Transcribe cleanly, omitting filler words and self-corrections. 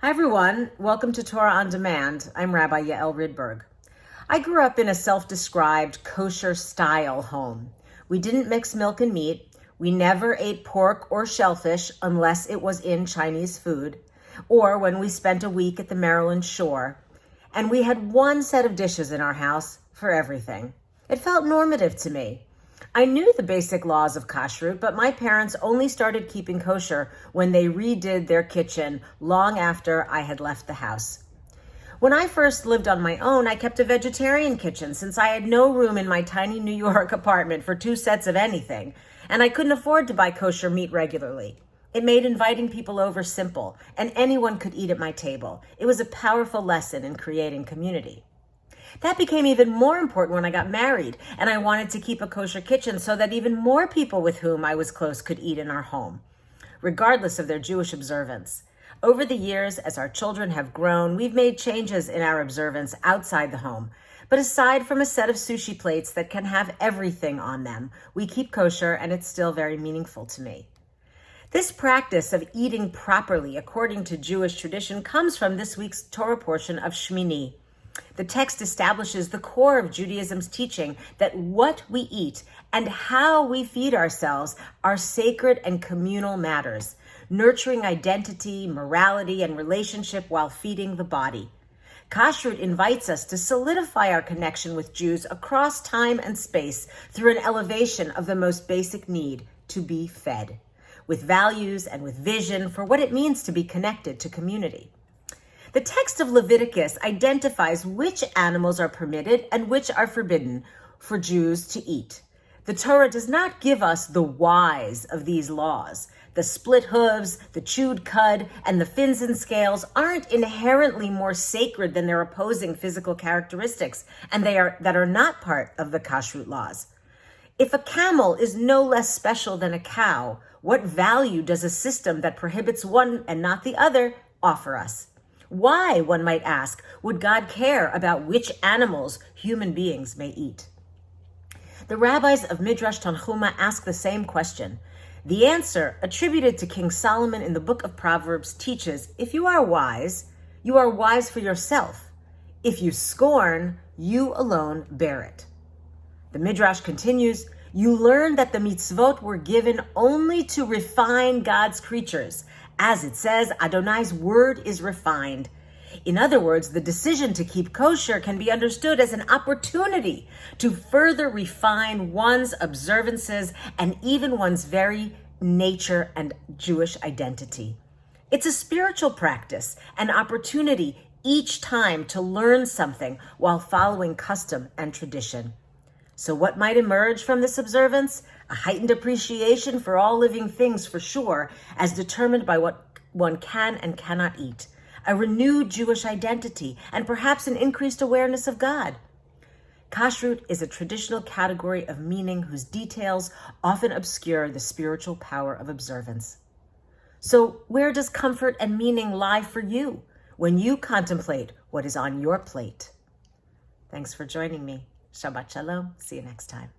Hi everyone, welcome to Torah on Demand. I'm Rabbi Yael Ridberg. I grew up in a self-described kosher-style home. We didn't mix milk and meat. We never ate pork or shellfish unless it was in Chinese food, or when we spent a week at the Maryland shore. And we had one set of dishes in our house for everything. It felt normative to me. I knew the basic laws of kashrut, but my parents only started keeping kosher when they redid their kitchen long after I had left the house. When I first lived on my own, I kept a vegetarian kitchen since I had no room in my tiny New York apartment for 2 sets of anything, and I couldn't afford to buy kosher meat regularly. It made inviting people over simple, and anyone could eat at my table. It was a powerful lesson in creating community. That became even more important when I got married, and I wanted to keep a kosher kitchen so that even more people with whom I was close could eat in our home, regardless of their Jewish observance. Over the years, as our children have grown, we've made changes in our observance outside the home. But aside from a set of sushi plates that can have everything on them, we keep kosher, and it's still very meaningful to me. This practice of eating properly according to Jewish tradition comes from this week's Torah portion of Shemini. The text establishes the core of Judaism's teaching that what we eat and how we feed ourselves are sacred and communal matters, nurturing identity, morality, and relationship while feeding the body. Kashrut invites us to solidify our connection with Jews across time and space through an elevation of the most basic need, to be fed, with values and with vision for what it means to be connected to community. The text of Leviticus identifies which animals are permitted and which are forbidden for Jews to eat. The Torah does not give us the whys of these laws. The split hooves, the chewed cud, and the fins and scales aren't inherently more sacred than their opposing physical characteristics, and that are not part of the kashrut laws. If a camel is no less special than a cow, what value does a system that prohibits one and not the other offer us? Why, one might ask, would God care about which animals human beings may eat? The rabbis of Midrash Tanchuma ask the same question. The answer, attributed to King Solomon in the book of Proverbs, teaches, if you are wise for yourself. If you scorn, you alone bear it. The Midrash continues, you learn that the mitzvot were given only to refine God's creatures. As it says, Adonai's word is refined. In other words, the decision to keep kosher can be understood as an opportunity to further refine one's observances and even one's very nature and Jewish identity. It's a spiritual practice, an opportunity each time to learn something while following custom and tradition. So what might emerge from this observance? A heightened appreciation for all living things, for sure, as determined by what one can and cannot eat. A renewed Jewish identity, and perhaps an increased awareness of God. Kashrut is a traditional category of meaning whose details often obscure the spiritual power of observance. So where does comfort and meaning lie for you when you contemplate what is on your plate? Thanks for joining me. Shabbat Shalom. See you next time.